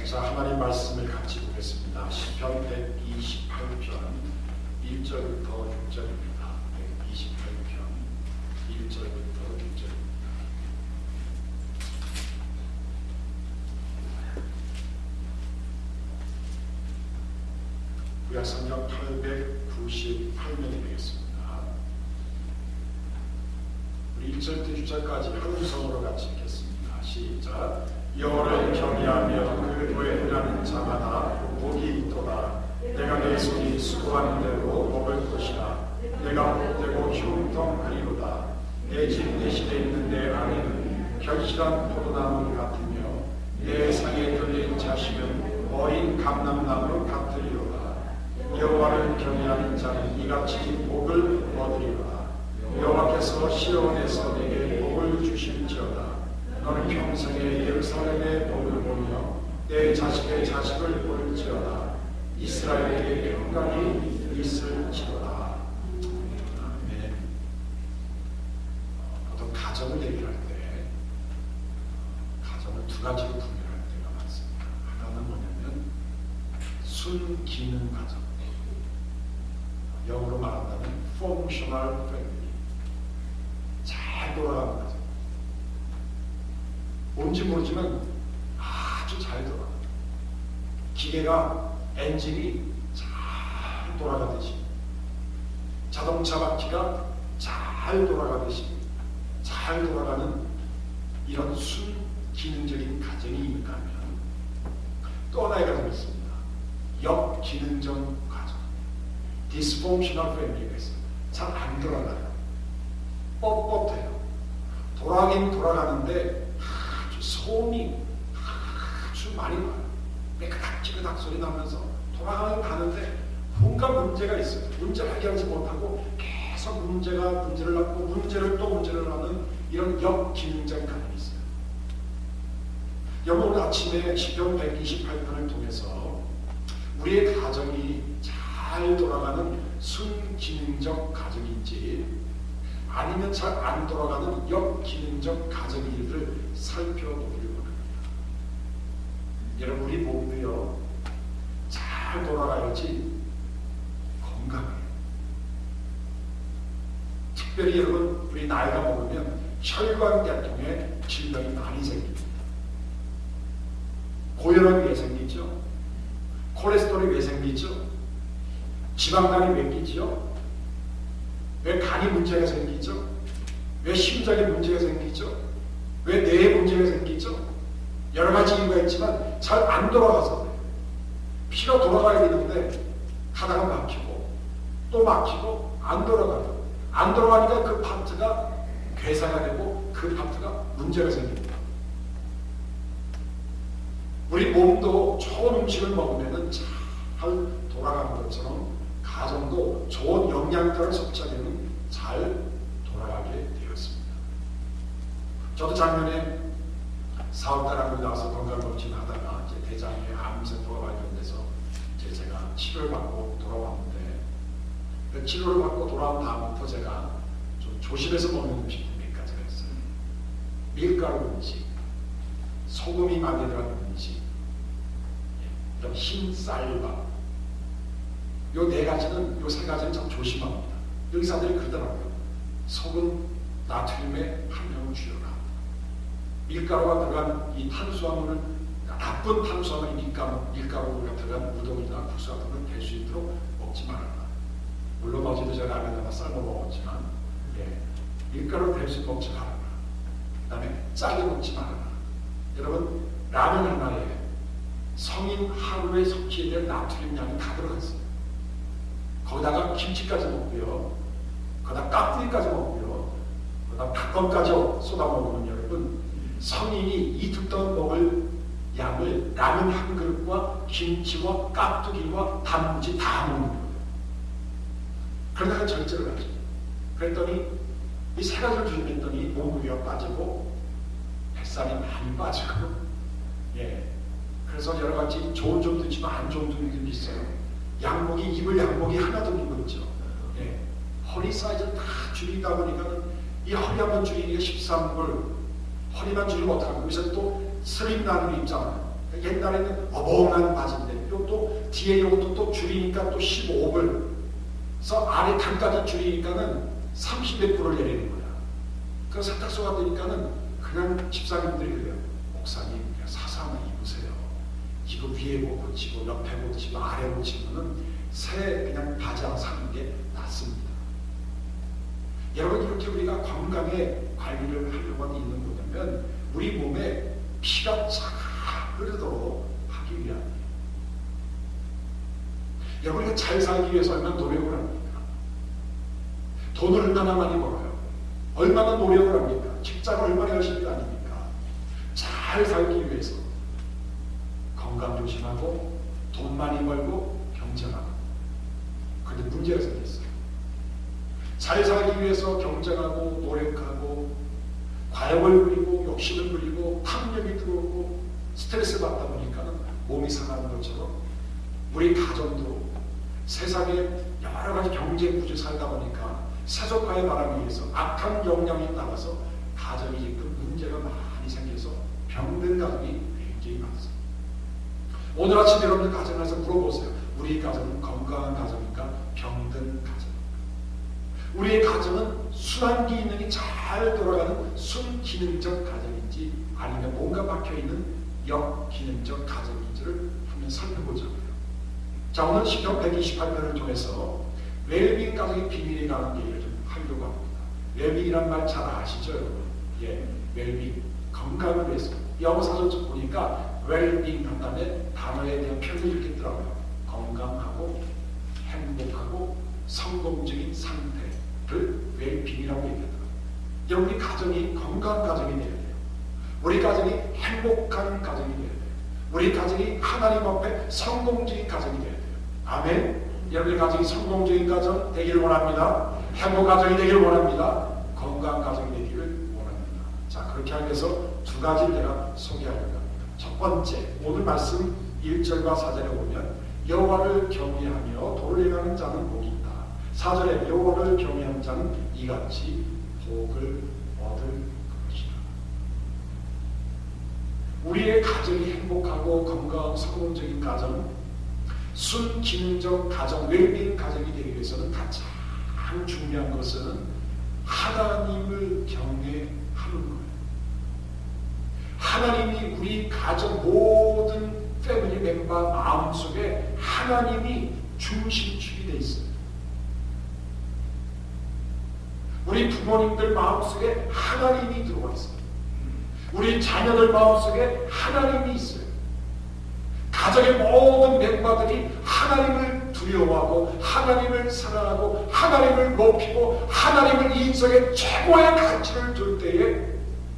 자, 하나님 말씀을 같이 보겠습니다. 시편 128편 1절부터 6절입니다. 128편 1절부터 6절입니다. 구약성경 898면이 되겠습니다. 우리 1절부터 6절까지 한 음성으로 같이 읽겠습니다. 시작. 여호와를 경외하며 그 도에 행하는 자마다 복이 있도다. 내가 내 손이 수고하는 대로 먹을 것이라. 내가 복되고 흉통하리로다. 내 집 내실에 있는 내 아내는 결실한 포도나무 같으며 내 상에 걸린 자식은 어린 감람나무 같으리로다. 여호와를 경외하는 자는 이같이 복을 얻으리로다. 여호와께서 시온에서 내게 복을 주실지어다. 너는 평생에 예루살렘의 복을 보며 내 자식의 자식을 볼지어다. 이스라엘에게 평강이 있을지어다. 아멘. 보통 가정을 얘기할 때 가정을 두 가지로 분별할 때가 많습니다. 하나는 뭐냐면 순기능 가정, 영어로 말한다면 functional family, 잘 돌아가는 가정. 뭔지 모르지만 아주 잘 돌아가. 기계가 엔진이 잘 돌아가듯이, 자동차 바퀴가 잘 돌아가듯이 잘 돌아가는 이런 순기능적인 가정이 있는가 하면 또 하나의 가정이 있습니다. 역기능적 가정, dysfunctional family가 있어요. 잘 안 돌아가요. 뻣뻣해요. 돌아가긴 돌아가는데 소음이 아주 많이 나요. 찌그닥 소리 나면서 돌아가는 가는데 뭔가 문제가 있어요. 문제를 해결하지 못하고 계속 문제를 낳고 문제를 또 문제를 하는 이런 역기능적 가정이 있어요. 여러분, 오늘 아침에 시편 128편을 통해서 우리의 가정이 잘 돌아가는 순기능적 가정인지 아니면 잘 안 돌아가는 역기능적 가정인지를 살펴보려고 합니다. 여러분, 우리 몸도요 잘 돌아가야지 건강해요. 특별히 여러분, 우리 나이가 먹으면 혈관계통에 질병이 많이 생깁니다. 고혈압이 왜 생기죠? 콜레스테롤이 왜 생기죠? 지방간이 왜 끼죠? 왜 간이 문제가 생기죠? 왜 심장에 문제가 생기죠? 왜 뇌에 문제가 생기죠? 여러 가지 이유가 있지만 잘 안 돌아가서 그래요. 피가 돌아가야 되는데 하다가 막히고 또 막히고 안 돌아가요. 안 돌아가니까 그 파트가 괴사가 되고 그 파트가 문제가 생깁니다. 우리 몸도 좋은 음식을 먹으면 잘 돌아가는 것처럼 가정도 좋은 영양가를 섭취하면 잘 돌아가게 되었습니다. 저도 작년에 4월달 한국 나와서 건강검진 하다가 이제 대장에 암세포가 발견돼서 제가 치료를 받고 돌아왔는데, 그 치료를 받고 돌아온 다음부터 제가 좀 조심해서 먹는 음식 몇 가지가 있어요. 밀가루 음식, 소금이 많이 들어간 음식, 흰 쌀밥, 요 네 가지는, 요 세 가지는 참 조심합니다. 의사들이 그러더라고요. 소금, 나트륨의 함량을 줄여라. 밀가루가 들어간 이 탄수화물은, 나쁜 탄수화물, 밀가루가 들어간 우동이나 국수 같은 걸 될 수 있도록 먹지 말아라. 물론 어제도 제가 라면 하나 삶아 먹었지만, 밀가루 될 수 있도록 먹지 말아라. 그 다음에 짜게 먹지 말아라. 여러분, 라면 하나에 성인 하루에 섭취해야 될 나트륨 양이 다 들어갔어요. 거기다가 김치까지 먹고요, 거기다 깍두기까지 먹고요, 거기다 닭건까지 쏟아 먹으면 여러분, 성인이 이틀 동안 먹을 양을 라면 한 그릇과 김치와 깍두기와 단무지 다 먹는 거예요. 그러다가 절제를 하죠. 그랬더니 이 세 가지를 주문했더니 몸무게가 빠지고 뱃살이 많이 빠지고, 그래서 여러 가지 좋은 점도 있지만 안 좋은 점도 있어요. 양복이, 입을 양복이 하나도 입고 있죠. 허리 사이즈 다 줄이다 보니까는 이 허리 한번 줄이기가 13불, 허리만 줄이면 어떡하고, 여기서 또 슬립 나는 입잖아요. 옛날에는 어벙한 바지인데 또 뒤에 이것도 또 줄이니까 또 15불 그래서 아래 단까지 줄이니까는 30몇 불을 내리는 거야. 그 세탁소가 되니까는 그냥 집사님들이 그래요. 목사님 그냥 사서 하나 입으세요. 이거 위에 뭐 고치고 옆에 고치고 아래 고치면은 새 그냥 바지 하나 사는 게 낫습니다. 여러분 이렇게 우리가 건강에 관리를 하려고 있는 거냐면 우리 몸에 피가 잘 흐르도록 하기 위함이에요. 여러분 우리가 잘 살기 위해서 얼마나 노력을 합니까? 돈을 얼마나 많이 벌어요? 얼마나 노력을 합니까? 직장을 얼마나 열심히 다닙니까? 잘 살기 위해서 건강 조심하고 돈 많이 벌고 경쟁하고. 그런데 문제가 생겼어요. 잘 살기 위해서 경쟁하고 노력하고 과욕을 부리고 욕심을 부리고 탐욕이 들어오고 스트레스 받다 보니까 몸이 상하는 것처럼 우리 가정도 세상에 여러 가지 경제 구조 살다 보니까 세속화의 바람에 의해서 악한 영향이 따라서 가정이 지금 문제가 많이 생겨서 병든 가정이 굉장히 많습니다. 오늘 아침 여러분들 가정에서 물어보세요. 우리 가정은 건강한 가정인가 병든 가정인가? 우리의 가정은 순환 기능이 잘 돌아가는 순기능적 가정인지 아니면 뭔가 박혀있는 역기능적 가정인지를 한번 살펴보자고요. 자, 오늘 시편 128편을 통해서 웰빙 가정의 비밀에 관한 얘기를 좀 하려고 합니다. 웰빙이란 말 잘 아시죠, 여러분? 예, 웰빙, 건강을 위해서. 영어 사전 좀 보니까 웰빙 한 다음에 단어에 대한 표현이 이렇게 있더라고요. 건강하고 행복하고 성공적인 상태를 웰빙이라고 얘기하더라고요. 여러분, 우리 가정이 건강한 가정이 되어야 돼요. 우리 가정이 행복한 가정이 되어야 돼요. 우리 가정이 하나님 앞에 성공적인 가정이 되어야 돼요. 아멘. 여러분의 가정이 성공적인 가정 되기를 원합니다. 행복 가정이 되기를 원합니다. 건강한 가정이 되기를 원합니다. 자, 그렇게 하기 위해서 두 가지를 내가 소개하려고 합니다. 첫 번째, 오늘 말씀 1절과 4절에 보면 여호와를 경외하며 도를 행하는 자는 복이 있다. 4절에 여호와를 경외하는 자는 이같이 복을 얻을 것이다. 우리의 가정이 행복하고 건강하고 성공적인 가정, 순기능적 가정, 웰빙 가정이 되기 위해서는 가장 중요한 것은 하나님을 경외하는 거예요. 하나님이 우리 가정 모든 패밀리 멤버 마음속에 하나님이 중심축이 되어 있어요. 우리 부모님들 마음속에 하나님이 들어와 있어요. 우리 자녀들 마음속에 하나님이 있어요. 가정의 모든 멤버들이 하나님을 두려워하고 하나님을 사랑하고 하나님을 높이고 하나님을 이 인생의 최고의 가치를 줄 때에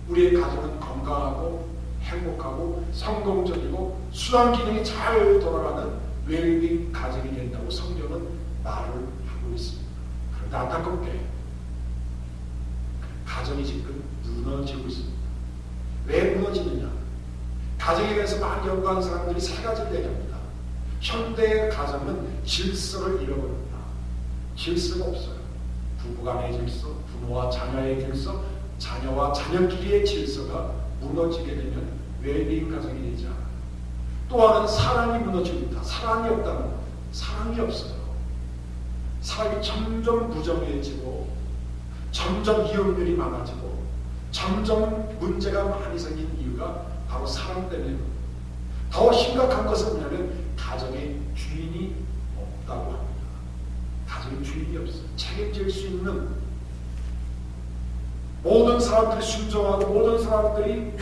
우리의 가정은 건강하고 행복하고 성공적이고 순환 기능이 잘 돌아가는 웰빙 가정이 된다고 성경은 말을 하고 있습니다. 그런데 안타깝게 가정이 지금 무너지고 있습니다. 왜 무너지느냐? 가정에 대해서 많이 연구하는 사람들이 세 가지를 얘기합니다. 현대의 가정은 질서를 잃어버립니다. 질서가 없어요. 부부간의 질서, 부모와 자녀의 질서, 자녀와 자녀끼리의 질서가 무너지게 되면 웰빙 가정이 되지 않아요. 또 하나는 사랑이 무너집니다. 사랑이 없다는 것. 사랑이 없어요. 사람이 점점 무정해지고 점점 이혼율이 많아지고 점점 문제가 많이 생긴 이유가 바로 사랑 때문에. 더 심각한 것은 뭐냐면 가정에 주인이 없다고 합니다. 가정에 주인이 없어요. 책임질 수 있는 모든 사람들이 순종하고 모든 사람들이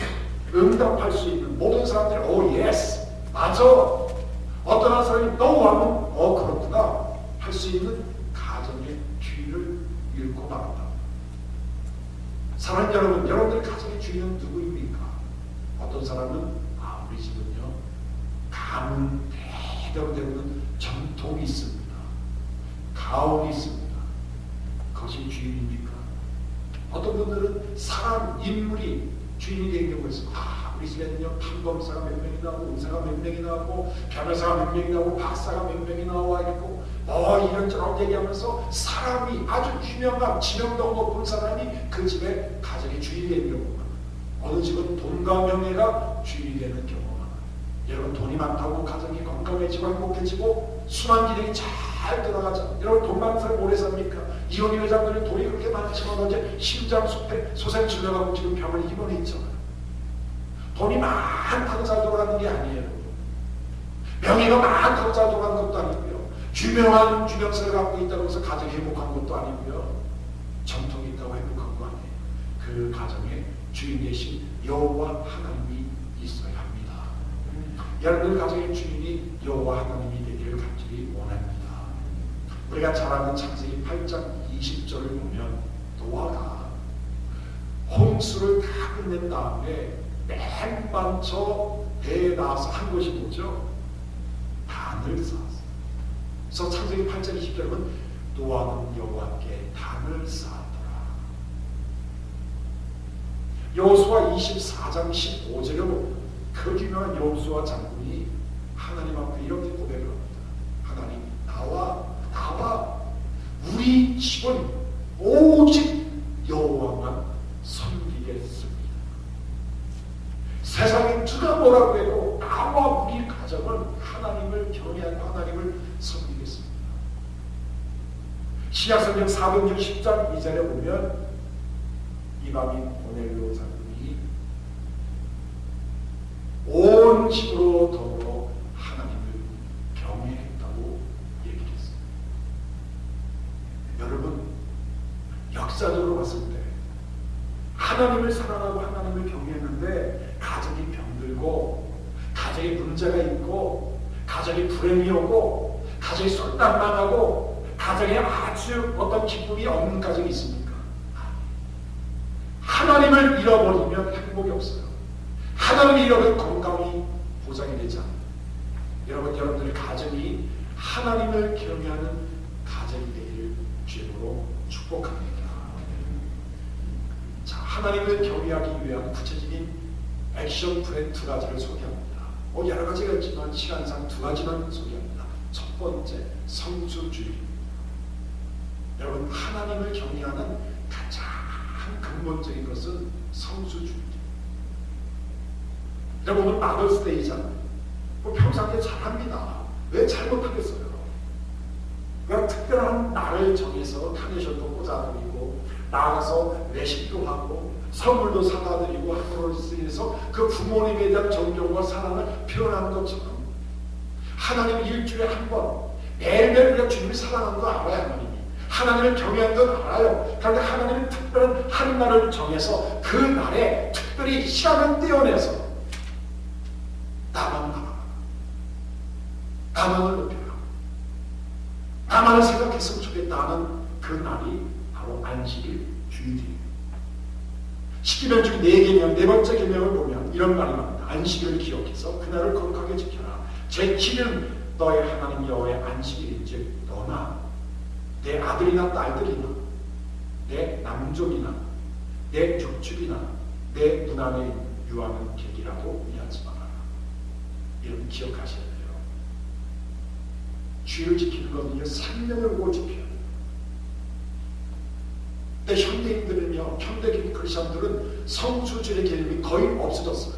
응답할 수 있는 모든 사람들이 오 예스 맞아 어떤 한 사람이 no 하면 그렇구나 할 수 있는 가정의 주인을 잃고 말았다. 사랑하는 여러분, 여러분들 가정의 주인은 누구입니까? 어떤 사람은 우리 집은요 가문 대대로 되는 전통이 있습니다. 가옥이 있습니다. 그것이 주인입니까? 어떤 분들은 사람, 인물이 주인이 되는 경우가 있습니다. 우리 집에는요 판검사가 몇 명이 나오고 의사가 몇 명이 나오고 변호사가 몇 명이 나오고 박사가 몇 명이 나와 있고 이런저런 얘기하면서 사람이 아주 유명한 지명도 높은 사람이 그 집의 가정의 주인이 되는 경우가, 어느 집은 돈과 명예가 주인이 되는 경우가, 여러분 돈이 많다고 가정이 건강해지고 행복해지고 순환 기능이 잘 들어가죠. 여러분 돈 많은 사람 오래 삽니까? 이혼인 회장들이 돈이 그렇게 많지만 어제 심장수태 소생 질려가고 지금 병원에 입원해 있잖아요. 돈이 많다고 잘 돌아가는 게 아니에요. 명예가 많다고 잘 돌아가는 것도 아니고요. 유명한 유명세를 갖고 있다고 해서 가정이 행복한 것도 아니고요. 전통이 있다고 행복한 거 아니에요. 그 가정에 주인 되신 여호와 하나님이 있어야 합니다. 여러분들 가정의 주인이 여호와 하나님이 되기를 간절히 원합니다. 우리가 잘 아는 창세기 8장 20절을 보면 노아가 홍수를 다 끝낸 다음에 맨 먼저 배에 나와서 한 것이 뭐죠? 단을 쌓았어요. 그래서 창세기 8장 20절은 노아는 여호와께 단을 쌓았더라. 여호수아 24장 15절에 보면 그 유명한 여호수아 장군이 하나님 앞에 이렇게 고백을 합니다. 하나님, 나와 우리 집은 오직 여호와만 섬기겠습니다. 세상에 누가 뭐라고 해도 나와 우리 가정은 하나님을 경외하고 하나님을 섬기겠습니다. 신약성경 410장 2절에 보면 이방인 고넬료 장군이 온 집으로 더불어 하나님을 경외했다고 얘기를 했어요. 여러분, 역사적으로 봤을 때 하나님을 사랑하고 하나님을 경외했는데 가정이 병들고 가정에 문제가 있고 가정이 불행이 오고 가정이 쏠단망하고 가정에 아주 어떤 기쁨이 없는 가정이 있습니까? 하나님을 잃어버리면 행복이 없어요. 하나님을 잃어버리면 건강이 보장이 되지 않아요. 여러분들 가정이 하나님을 경외하는 가정이 되기를 주님으로 축복합니다. 자, 하나님을 경외하기 위한 구체적인 액션 플랜 두 가지를 소개합니다. 여러 가지가 있지만 시간상 두 가지만 소개합니다. 첫 번째, 성수주의입니다. 여러분, 하나님을 경외하는 가장 근본적인 것은 성수주의입니다. 여러분, 오늘 마더스데이잖아요. 평상시에 잘합니다. 왜 잘못하겠어요? 그냥 특별한 날을 정해서 카네이션도 꽂아드리고 나가서 외식도 하고 선물도 사다 드리고 하루를 쓰면서 그 부모님에 대한 존경과 사랑을 표현하는 것처럼 하나님 일주일에 한 번 매일매일 우리가 주님을 사랑하는 거 알아요. 하나님을 경외하는 건 알아요. 그런데 하나님은 특별한 한 날을 정해서 그 날에 특별히 시간을 떼어내서 나만을 높여라, 나만을 생각했으면 좋겠다는 그 날이 바로 안식일 주일입니다. 십계명 중에 4계명, 네 번째 계명을 보면 이런 말이 나옵니다. 안식일을 기억해서 그날을 거룩하게 지켜라. 제7은 너의 하나님 여호와의 안식일인즉 너나 내 아들이나 딸들이나 내 남종이나 내 육축이나 내 눈 안에 유하는 객이라도 위하지 말아라. 이런 기억하셔야 돼요. 주의를 지키는 건 이게 생명을 보고 지켜야 돼요. 근데 현대인들은요, 현대 크리스천들은 성수주의 개념이 거의 없어졌어요.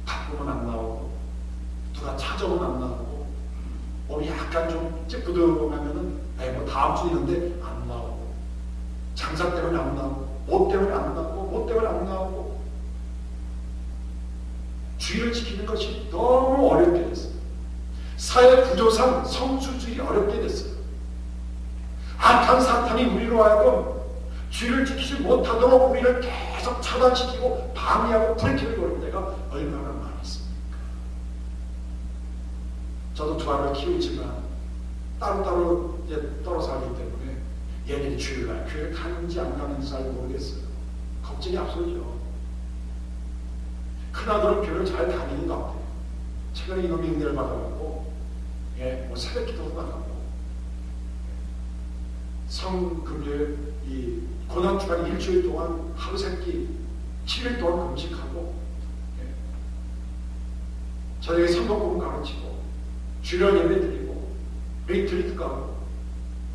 바쁘면 안 나오고 누가 찾아오면 안 나오고 몸이 약간 좀 찌뿌둥하면은 뭐 다음 주 있는데 안 나오고 장사 때문에 안 나오고 뭐 때문에 안 나오고 뭐 때문에 안 나오고 주의를 지키는 것이 너무 어렵게 됐어요. 사회 구조상 성수주의 어렵게 됐어요. 악한 사탄이 우리로 하여금 주의를 지키지 못하도록 우리를 계속 차단시키고 방해하고 불쾌를 거는 데가 얼마나 많이 있습니까? 저도 두 아이를 키우지만 따로따로 이제 떨어져 살기 때문에 얘들이 주일날 교회 가는지 안 가는지 잘 모르겠어요. 걱정이 앞서죠. 큰아들은 교회를 잘 다니는 것 같아요. 최근에 이놈이 은혜를 받아갖고 뭐 새벽 기도도 나가고 성금요일 이 고난주간 일주일 동안 하루 세끼 7일 동안 금식하고 저에게 성경공부 가르치고 주일 예배 드리고 리트리트 가고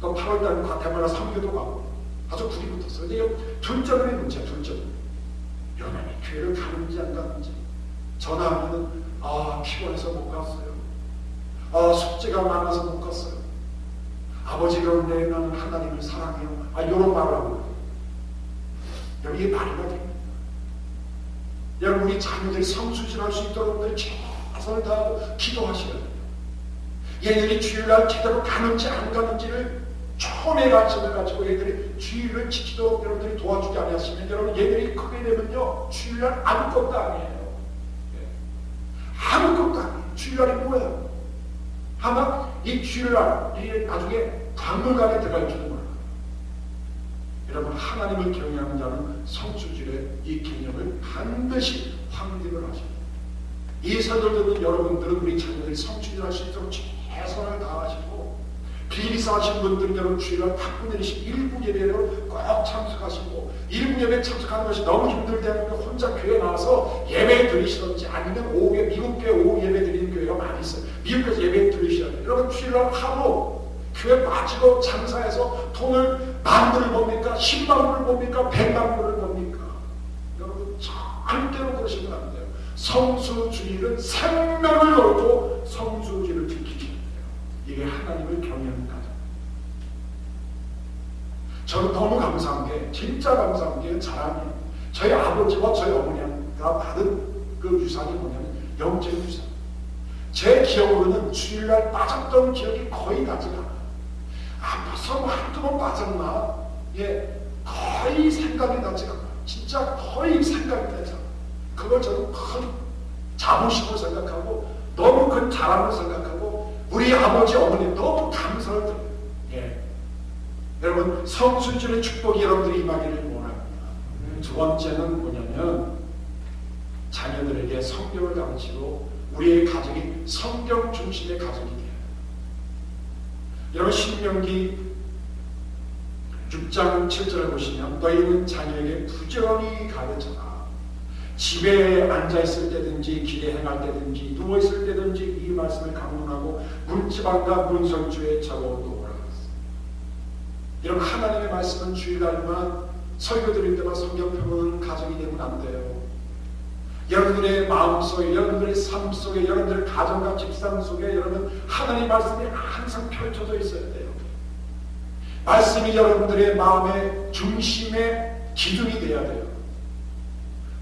또 8월달 과테말라 선교도 가고 아주 불이 붙었어요. 근데 둘째는 문제야. 둘째는 여러분이 교회를 가는지 안 가는지 전화하면은 피곤해서 못 갔어요. 숙제가 많아서 못 갔어요. 아버지 그런데 나는 하나님을 사랑해요. 이런 말을 하고 여러분 이게 말이가 됩니다. 여러분 우리 자녀들이 성수질할 수 있도록 여러분들이 최선을 다하고 기도하셔야 돼요. 얘들이 주일날 제대로 가는지 안 가는지를 처음에 관심을 가지고 얘들이 주일을 지키도록 여러분들이 도와주지 않으시면 여러분 얘들이 크게 되면요 주일날 아무것도 아니에요. 아무것도 아니에요. 주일날이 뭐예요? 아마 이 주일날 이 나중에 박물관에 들어갈지도 몰라요. 여러분 하나님을 경외하는 자는 성수질의 이 개념을 반드시 확립을 하셔야 돼요. 이 설교를 듣는 여러분들은 우리 자녀들이 성수질할 수 있도록 최선을 다하시고 비리사하신 분들은 여러분 주일날 바쁜 일이신 일부 예배를 꼭 참석하시고 일부 예배에 참석하는 것이 너무 힘들다면 혼자 교회 나와서 예배 드리시든지 아니면 오후에 미국 교회 오후 예배 드리는 교회가 많이 있어요. 미국에서 예배 드리셔야 돼요. 여러분 주일날 하루 교회 빠지고 장사해서 돈을 10,000불을 봅니까? 100,000불을 봅니까? 100,000불을 봅니까? 여러분 절대로 그러시면 안 돼요. 성수주일은 생명을 걸고 성수주일을 지키셔야 돼요. 이게 하나님을 경외하는 가정. 저는 너무 감사한 게 진짜 감사한 게 자랑이에요. 저희 아버지와 저희 어머니가 받은 그 유산이 뭐냐면 영적 유산. 제 기억으로는 주일날 빠졌던 기억이 거의 나지 않아요. 벌써 한두 번 빠졌나? 거의 생각이 나지 않아요. 진짜 거의 생각이 나지 않아요. 그걸 저는 큰 자부심을 생각하고 너무 큰 자랑을 생각하고 우리 아버지 어머니 너무 감사를 드려요. 여러분 성수주의 축복이 여러분들이 임하기를 원합니다. 두 번째는 뭐냐면 자녀들에게 성경을 가르치고 우리의 가정이 성경 중심의 가정이 돼요. 여러분 신명기 6장 7절을 보시면 너희는 자녀에게 부지런히 가르쳐라. 집에 앉아있을 때든지 길에 행할 때든지 누워있을 때든지 이 말씀을 강론하고 문지방과 문설주에 적어놓으라. 여러분 하나님의 말씀은 주일날만 설교 드릴 때만 성경 펴보는 가정이 되면 안 돼요. 여러분들의 마음속에 여러분들의 삶 속에 여러분들의 가정과 직장 속에 여러분 하나님의 말씀이 항상 펼쳐져 있어야 돼요. 말씀이 여러분들의 마음의 중심의 기둥이 돼야 돼요.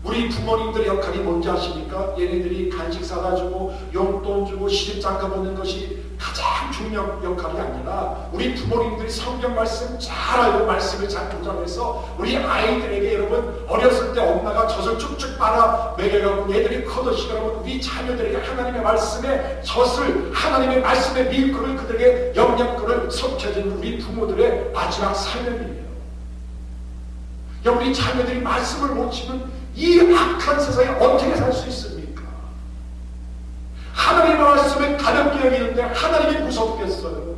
우리 부모님들의 역할이 뭔지 아십니까? 얘네들이 간식 사다주고 용돈 주고 시집장가 보는 것이 가장 중요한 역할이 아니라 우리 부모님들이 성경 말씀 잘 알고 말씀을 잘 보장해서 우리 아이들에게 여러분 어렸을 때 엄마가 젖을 쭉쭉 빨아 먹여가고 얘들이 커듯이 여러분 우리 자녀들에게 하나님의 말씀의 젖을 하나님의 말씀의 밀크를 그들에게 영양분을 섭취해주는 우리 부모들의 마지막 사명이에요. 우리 자녀들이 말씀을 못 치면 이 악한 세상에 어떻게 살 수 있습니까? 하나님의 말씀에 가볍게 여기는데 하나님이 무섭겠어요.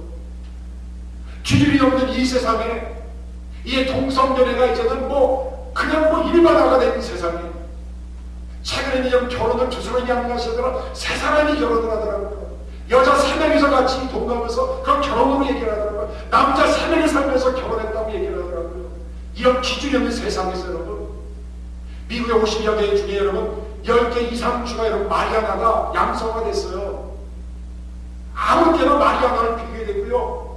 기준이 없는 이 세상에 이 동성연애가 이제는 그냥 일반화가 된 세상에 최근에는 결혼을 두 사람이 안 하시더라 세 사람이 결혼을 하더라고요. 여자 3명이서 같이 동거하면서 그런 결혼으로 얘기를 하더라고요. 남자 3명이 살면서 결혼했다고 얘기를 하더라고요. 이런 기준이 없는 세상에서 여러분 미국의 50여 개 중에 여러분 10개 이상 주가 여러분 마리아나가 양성화 됐어요. 아무 때나 마리아나를 빌게 되고요.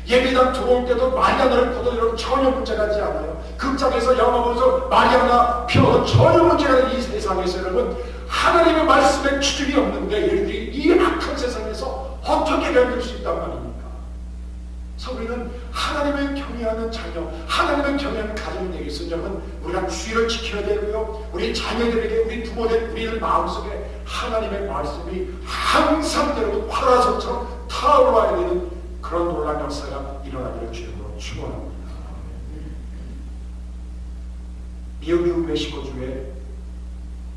예배당 들어올 때도 마리아나를 보도 여러분 전혀 문제가 되지 않아요. 극장에서 영화 보면서 마리아나 표 전혀 문제가 되는 이 세상에서 여러분 하나님의 말씀에 기준이 없는데 얘들이 이 악한 세상에서 어떻게 견딜 수 있단 말입니까? 그래서 우리는 하나님을 경외하는 자녀, 하나님을 경외하는 가정이 되기 위해서 여러분 우리가 주의를 지켜야 되고요. 우리 자녀들에게 우리 부모들 우리들 마음속에 하나님의 말씀이 항상 여러분 화라선처럼 타올라야 되는 그런 놀라운 역사가 일어나기를 주님으로 축원합니다. 미국 멕시코주에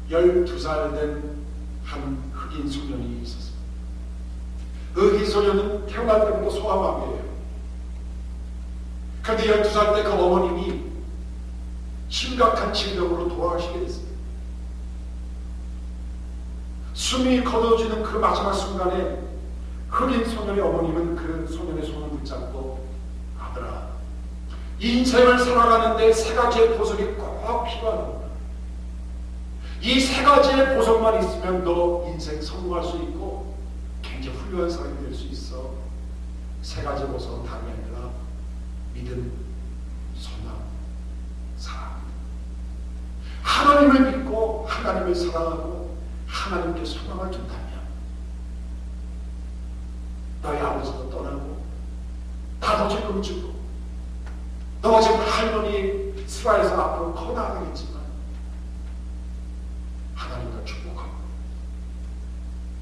12살 된 한 흑인 소년이 있었습니다. 그 흑인 소년은 태어날 때부터 소아마비예요. 그런데 12살 때 그 어머님이 심각한 질병으로 돌아가시게 됐습니다. 숨이 거둬지는 그 마지막 순간에 흑인 소년의 어머님은 그 소년의 손을 붙잡고 아들아 인생을 살아가는데 세 가지의 보석이 꼭 필요합니다. 이 세 가지의 보석만 있으면 너 인생 성공할 수 있고 굉장히 훌륭한 사람이 될 수 있어. 세 가지 보석은 다름이 아니라 믿음, 소망, 사랑. 하나님을 믿고 하나님을 사랑하고 하나님께 소망을 준다면 너희 아버지도 떠나고 나도 지금 죽고 너 지금 할머니 스라에서 앞으로 더 나아가겠지만 하나님과 축복하고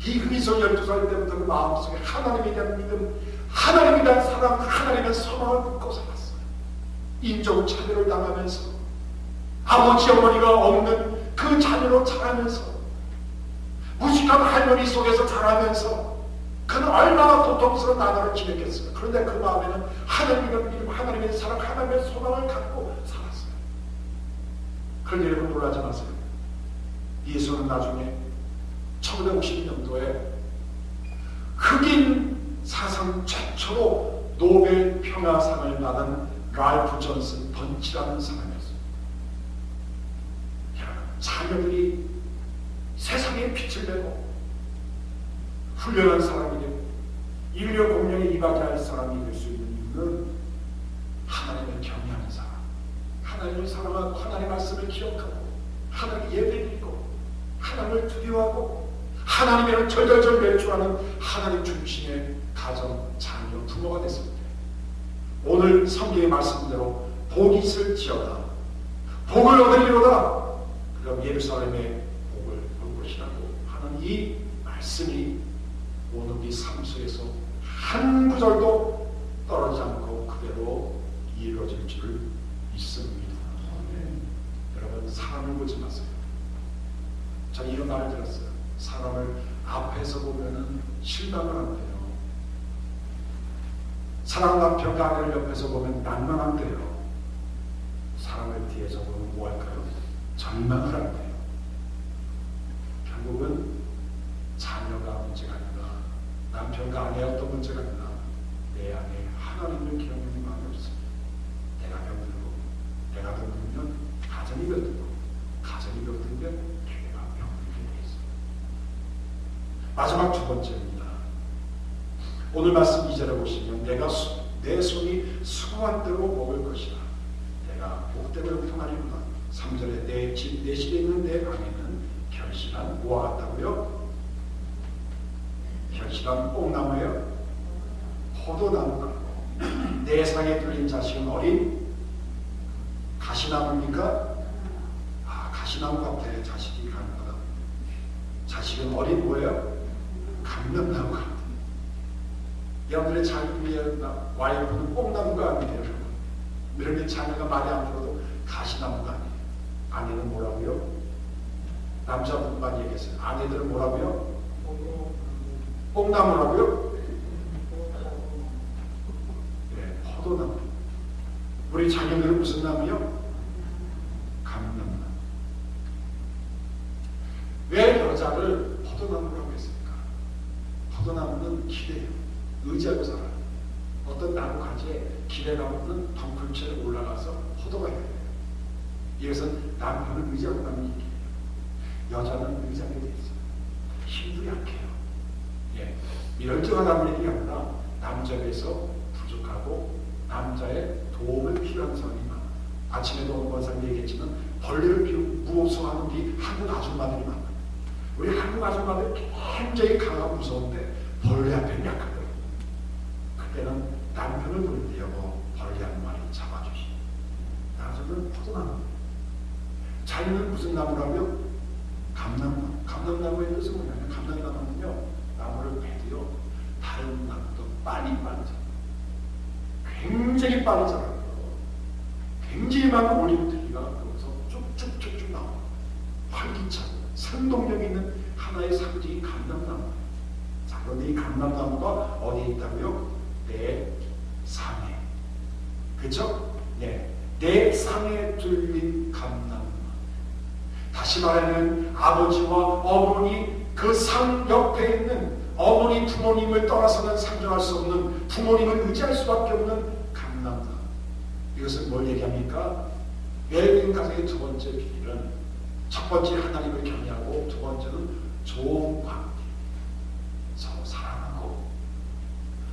이 흠이서 12살 때부터 그 마음속에 하나님에 대한 믿음, 하나님에 대한 사랑, 하나님에 대한 소망을 품고 살았어요. 인종차별을 당하면서 아버지 어머니가 없는 그 자녀로 자라면서 무식한 할머니 속에서 자라면서 그는 얼마나 고통스러운 나날을 지냈겠어요. 그런데 그 마음에는 하나님의 믿음, 하나님의 사랑, 하나님의 소망을 갖고 살았어요. 그런데 여러분 놀라지 마세요. 예수는 나중에 1950년도에 흑인 사상 최초로 노벨 평화상을 받은 랄프 존슨 번치라는 사람이었어요. 자녀들이 세상에 빛을 내고 훌륭한 사람이 되고 인류 공명에 이바지할 사람이 될 수 있는 이유는 하나님을 경외하는 사람, 하나님을 사랑하고 하나님의 말씀을 기억하고 하나님 예배드리고 하나님을 두려워하고 하나님을 절절절 매출하는 하나님 중심의 가정, 자녀, 부모가 됐습니다. 오늘 성경의 말씀대로 복이 있을지어다 복을 얻으리로다. 그럼 예루살렘의 복을 볼 것이라고 하는 이 말씀이 오늘 우리 삶 속에서 한 구절도 떨어지지 않고 그대로 이루어질 줄 믿습니다. 여러분 사람을 보지 마세요. 저는 이런 말을 들었어요. 사람을 앞에서 보면은 실망을 안 돼요. 사랑 남편과 아내를 옆에서 보면 낭만한대요. 사랑을 뒤에서 보면 뭐 할까요? 절망을 한대요. 결국은 자녀가 문제가 아니라 남편과 아내의 어떤 문제가 아니라 내 안에 하나님을 기억하는 마음이 없습니다. 내가 병들고 내가 병들면 가정이 병들고 가정이 병들면 교회가 병들게 돼 있습니다. 마지막 두 번째입니다. 오늘 말씀 2절에 보시면 내 손이 수고한 대로 먹을 것이라 내가 복되고 형통하리로다. 3절에 내 집 내 실에 있는 내 방에는 결실한 뭐와 같다고요? 결실한 뽕나무예요. 포도나무 같고 내 상에 들린 자식은 어린 가시나무입니까? 가시나무 같아. 자식이 가는구나. 자식은 어린 뭐예요? 감람나무 같아. 여러분들의 자녀의 와이프는 뽕나무가 아니에요. 여러분의 자녀가 말이 안 들어도 가시나무가 아니에요. 아내는 뭐라고요? 남자분만 얘기했어요. 아내들은 뭐라고요? 뽕나무라고요? 네, 포도나무. 우리 자녀들은 무슨 나무요? 감람나무. 왜 여자를 포도나무라고 했습니까? 포도나무는 기대요. 의지하고 살아요. 어떤 나무 가지에 길에 가면 덩굴처럼 올라가서 포도가 돼요. 이것은 남편을 의지하고 가는 얘기예요. 여자는 의지하게 돼 있어요. 힘도 약해요. 예, 멸종하다는 얘기가 아니라 남자에 비해서 부족하고 남자의 도움을 필요한 사람이 많아요. 아침에도 어느 권사님 얘기했지만 벌레를 무서워하는 우리 한국 아줌마들이 많아요. 우리 한국 아줌마들 굉장히 강하고 무서운데 벌레 앞에는 약하더라고요. 그때는 남편을 부를 때 여보 벌레 한 마리 잡아주시. 나중에는 포도나무. 자기는 무슨 나무라고요? 감람나무. 감람나무의 뜻은 뭐냐면 감람나무는요 나무를 베드려 다른 나무도 빨리 자라요. 굉장히 빨리 자라요. 굉장히 많은 올리브트리가 거기서 쭉쭉쭉쭉 나와요. 활기차고 생동력 있는 하나의 상징이 감람나무. 자, 그런데 이 감람나무가 어디에 있다고요? 내 상에. 그렇죠? 네. 내 상에 들린 감람나무. 다시 말하면 아버지와 어머니 그 상 옆에 있는 어머니 부모님을 떠나서는 상종할 수 없는 부모님을 의지할 수밖에 없는 감람나무. 이것은 뭘 얘기합니까? 외국인 가정의 두 번째 비밀은 첫 번째 하나님을 경외하고 두 번째는 좋은 관계, 서로 사랑하고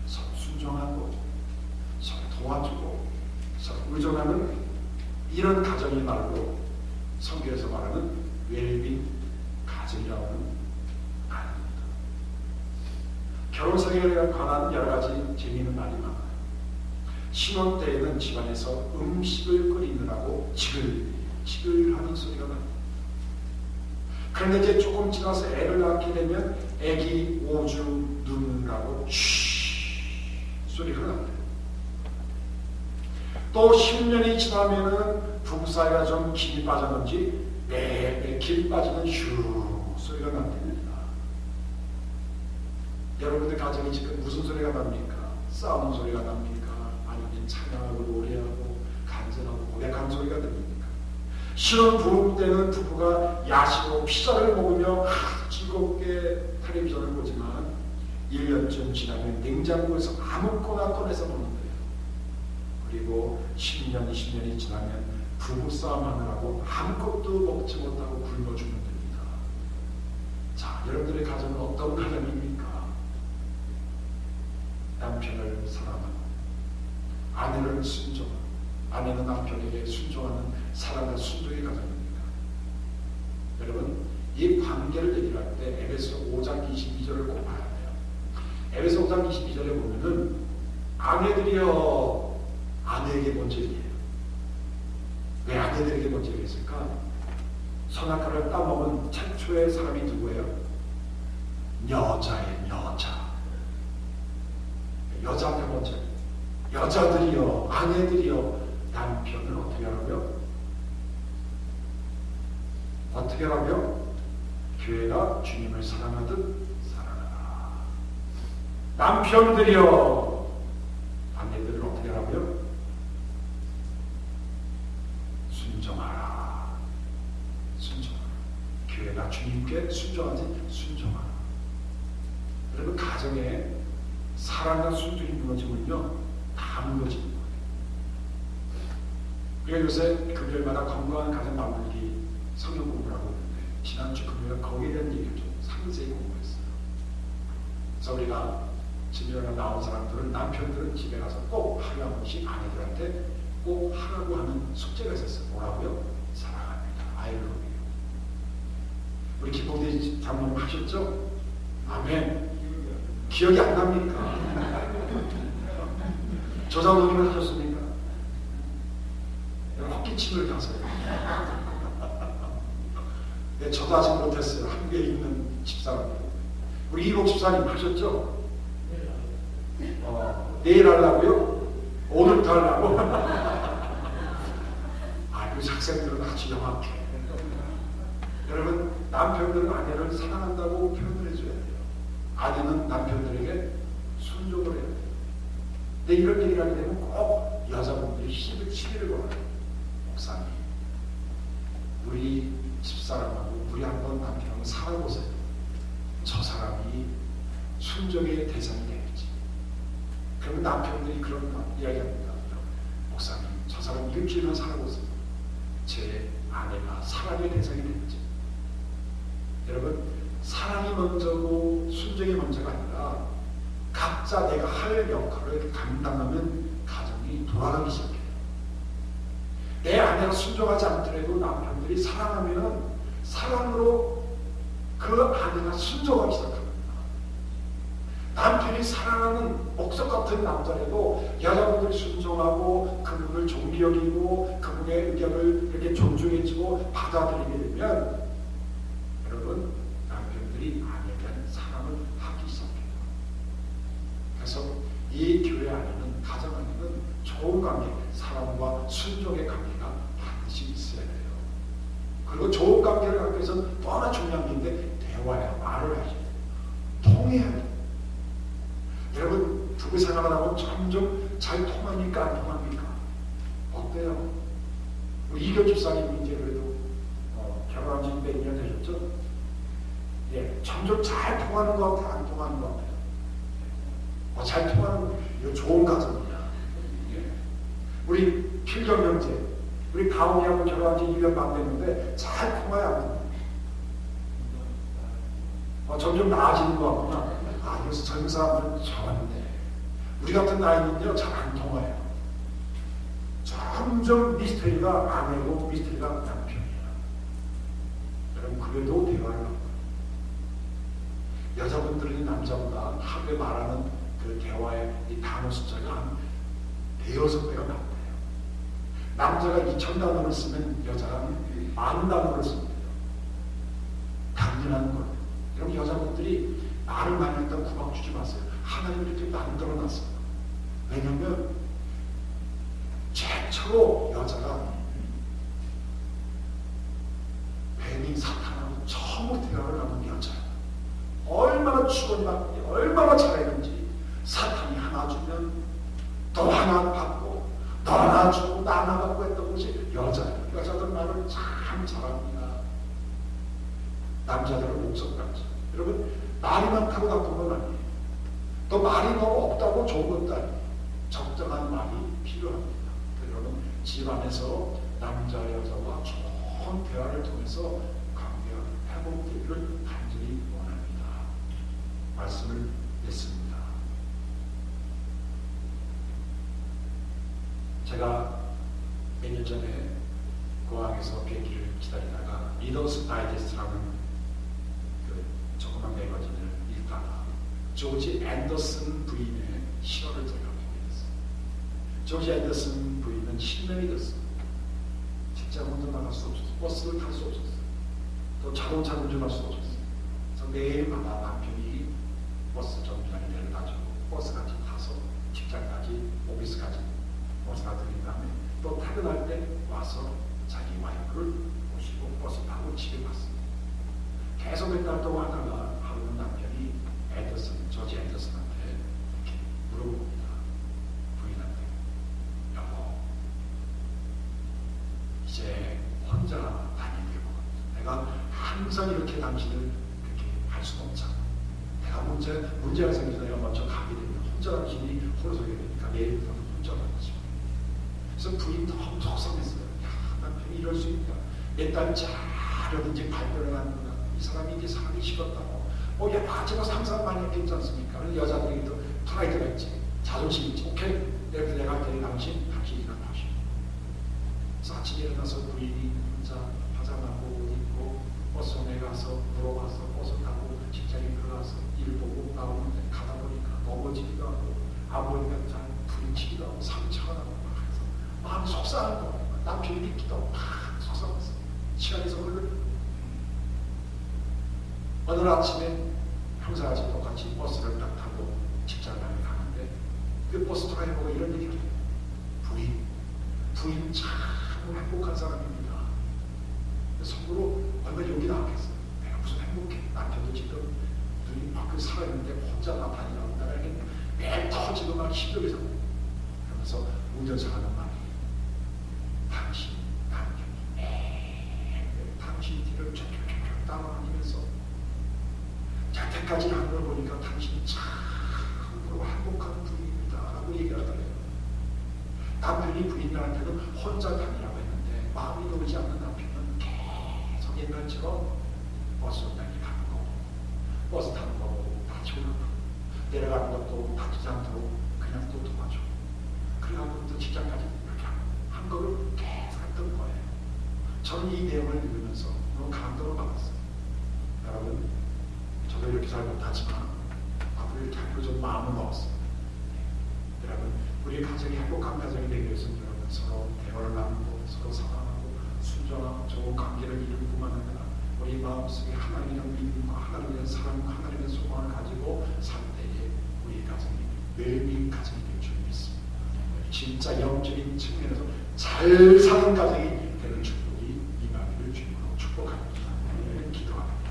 서로 순종하고 서로 도와주고 서로 의존하는 이런 가정이 바로 성경에서 말하는 웰빙 가정이라고 하는 가정입니다. 결혼생활에 관한 여러 가지 재미있는 말이 많아요. 신혼 때에는 집안에서 음식을 끓이느라고 지글지글하는 소리가 납니다. 그런데 이제 조금 지나서 애를 낳게 되면 애기 오줌 누느라고 쉬 소리가 납니다. 또 10년이 지나면은 부부 사이가 좀 김이 빠졌는지 매매 김 빠지는 휴 소리가 납니다. 여러분들 가정이 지금 무슨 소리가 납니까? 싸우는 소리가 납니까? 아니면 찬양하고 노래하고 간절하고 고백하는 소리가 들립니까? 신혼 부부 때는 부부가 야식으로 피자를 먹으며 즐겁게 텔레비전을 보지만 1년쯤 지나면 냉장고에서 아무거나 꺼내서 먹는 거예요. 그리고 10년, 20년이 지나면 부부싸움 하느라고 아무것도 먹지 못하고 굶어 죽는 겁니다. 자, 여러분들의 가정은 어떤 가정입니까? 남편을 사랑하고 아내를 순종하고 아내는 남편에게 순종하는 사랑과 순종의 가정입니다. 여러분, 이 관계를 얘기를 할 때 에베소 5장 22절을 꼭 봐야 돼요. 에베소 5장 22절에 보면은 아내들이여 아내에게 본질이에요. 왜 아내들에게 본질이 있을까? 선악과를 따먹은 최초의 사람이 누구예요? 여자의 여자. 여자한테 본질. 여자들이여 아내들이여 남편을 어떻게 하라고요? 어떻게 하라고요? 교회가 주님을 사랑하듯 사랑하라. 남편들이여 아내들을 어떻게 하라고요? 순종하라. 순종하라. 교회가 주님께 순종하지 순종하라. 여러분 가정에 사랑과 순종이 무너지면요 다 무너집니다. 그래서 요새 금요일마다 건강한 가정 만들기 성경 공부를 하고 있는데 지난주 금요일에 거기에 대한 얘기를 좀 상세히 공부했어요. 그래서 우리가 집에 나온 사람들은 남편들은 집에 가서 꼭 하루 한 번씩 아내들한테 꼭 하라고 하는 숙제가 있었어요. 뭐라고요? 사랑합니다. I love you. 우리 기봉대 장로님 하셨죠? 아멘. 기억이 안 납니까? 저 장로님은 하셨습니까? 헛기침을 가서요. 네, 저도 아직 못했어요. 한국에 있는 집사람. 우리 이복 집사님 하셨죠? 내일 하려고요? 오늘부터 하려고? 우리 학생들은 아주 영악해. 여러분, 남편들은 아내를 사랑한다고 표현을 해줘야 돼요. 아내는 남편들에게 순종을 해야 돼요. 근데 이런 얘기를 하게 되면 꼭 여자분들이 시비를 걸어요. 목사님, 우리 집사람하고 우리 한번 남편하고 살아보세요. 저 사람이 순종의 대상이 되겠지. 그러면 남편들이 그런 이야기합니다. 목사님, 저 사람 일주일만 살아보세요. 제 아내가 사랑의 대상이 되겠지. 여러분, 사랑이 먼저고 순종이 먼저가 아니라 각자 내가 할 역할을 감당하면 가정이 돌아가기 시작해요. 내 아내가 순종하지 않더라도 남편들이 사랑하면 사랑으로 그 아내가 순종하기 시작합니다. 남편이 사랑하는 목석 같은 남자라도 여자분들이 순종하고 그분을 존귀 여기고 그분의 의견을 이렇게 존중해주고 받아들이게 되면 여러분 남편들이 아내에 대한 사랑을 하기 시작해요. 그래서 이 교회 안에는 가정 안에는 좋은 관계, 사랑과 순종의 관계가 반드시 있어야 돼요. 그리고 좋은 관계를 갖기 위해서는 또 하나 중요한 게 있는데 대화야, 말을 하셔야 돼요. 통해야 돼요. 여러분 부부 생활을 하고 점점 잘 통합니까? 안 통합니까? 어때요? 우리 이교 집사님 이제 그래도 결혼한 지 100년 되셨죠? 예, 점점 잘 통하는 것 같아요? 안 통하는 것 같아요? 잘 통하는 거 이거 좋은 가정이야. 예. 우리 필경 형제 우리 가온이하고 결혼한 지 1년 반 됐는데 잘 통화해요. 점점 나아지는 것 같구나. 그래서 젊은 사람들은 좋은데 우리 같은 나이는요 잘 안 통화해요. 점점 미스터리가 아내고 미스터리가 남편이에요. 여러분 그래도 대화를 하고 여자분들은 남자보다 하루에 말하는 그 대화의 이 단어 숫자가 한 대여섯 배가 많대요. 남자가 2,000단어를 쓰면 여자가 10,000단어를 씁니다. 당연한 걸. 여러분 여자분들이 말을 많이 한다고 구박 주지 마세요. 하나님이 이렇게 만들어 놨어요. 왜냐면 최초로 여자가 뱀이 사탄하고 처음으로 대화를 나눈 여자예요. 얼마나 주고받기 얼마나 잘했는지 사탄이 하나 주면 또 하나 받고 또 하나 주고 또 하나 받고 했던 것이 여자예요. 여자들 말을 참 잘합니다. 남자들은 목석같이. 여러분 말이 많다고 나쁜 건 아니에요. 또 말이 너무 없다고 좋은 것도 아니에요. 적정한 말이 필요합니다. 여러분 집안에서 남자 여자와 좋은 대화를 통해서 관계가 회복되기를 간절히 원합니다. 말씀을 냈습니다. 제가 몇 년 전에 공항에서 비행기를 기다리다가 리더스 다이제스트라는 그 조그만 매거진을 읽다가 조지 앤더슨 부인의 시어를 제가 보게 됐어요. 조지 앤더슨 부인은 실명이 됐어요. 직장 혼자 나갈 수 없었어요. 버스를 탈 수 없었어요. 또 자동차 운전할 수 없었어요. 그래서 매일마다 남편이 버스 정류장에 내려다주고 버스까지 타서 직장까지 오피스까지 버스가 들린 다음에 또 퇴근할 때 와서 자기 와이프를 모시고 버스 타고 집에 갔습니다. 계속 몇 달 동안 하다가 하루는 남편이 조지 앤더슨한테 이렇게 물어봅니다. 부인한테, 여보, 이제 혼자 다니게 것 같아. 내가 항상 이렇게 당신을 그렇게 할 수는 없잖아. 내가 문제가 생기기 전에 먼저 가게 되면 혼자 당신이 홀서게 되니까 내일부터는 혼자 다니지. 그래서 부인 너무 속상했어요. 남편이 이럴 수 있다. 내 딸이 잘하든지 발견을 하는구나. 이 사람이 이제 사람이 식었다고. 바지가 상상 많이 했지 않습니까? 여자들이 또 프라이드가 있지. 자존심 있지. 오케이. 내가 할 테니 당신이랑 하시오. 그래서 아침에 일어나서 부인이 혼자 화장하고 옷 입고 버스에 가서 물어봐서 버스 타고 직장에 들어가서 일 보고 나오는데 가다 보니까 넘어지기도 하고 아버지가 잘 부딪히기도 하고 상처가 나고 막 해서 마음이 속상한 거예요. 남편이 믿기도 하고 막 속상했어요. 시간에서 흘러 어느 날 아침에 형사같이 똑같이 버스를 딱 타고 직장을 가는데 그 버스 드라이버가 이런 얘기를 해요. 부인 참 행복한 사람입니다. 속으로 얼마나 용기 나왔겠어요. 내가 무슨 행복해. 남편도 지금 눈이 밖에 살아있는데 혼자 나 다니라고 나에게 매 터지고 막 힘들게 살고 그러면서 운전사 하는 말이 당신 남편이 당신 뒤를 쫙쫙쫙 따라다니면서 자택까지 가는 걸 보니까 당신이 참으로 행복한 분입니다 라고 얘기를 하더래요. 남편이 부인들한테는 혼자 다니라고 했는데 마음이 놓이지 않는 남편은 계속 옛날처럼 버스 운전이 가는 거 버스 타는 거 보고 다 좋아하고 내려가는 것도 다투지 않도록 그냥 또 도와줘. 그래가지고 또 직장까지 이렇게 한 거를 계속 했던 거예요. 저는 이 내용을 읽으면서 너무 감동을 받았어요. 여러분 저도 이렇게 잘 못하지만 앞으로 이렇게 하기로 좀 마음을 먹었어요. 여러분 우리 가정이 행복한 가정이 되기 위해서는 여러분 서로 대화를 나누고 서로 사랑하고 순종하고 좋은 관계를 이루는 뿐만 아니라 우리 마음속에 하나님에 대한 믿음과 하나님에 대한 사랑과 하나님에 대한 소망을 가지고 살 때에 우리 가정이 웰빙 가정이 될 줄 믿습니다. 진짜 영적인 측면에서 잘 사는 가정이 되는 축복이 임하기를 주님으로 축복합니다. 기도합니다.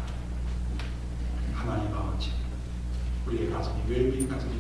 하나님 아버지 우리의 가정이 웰빙 가정이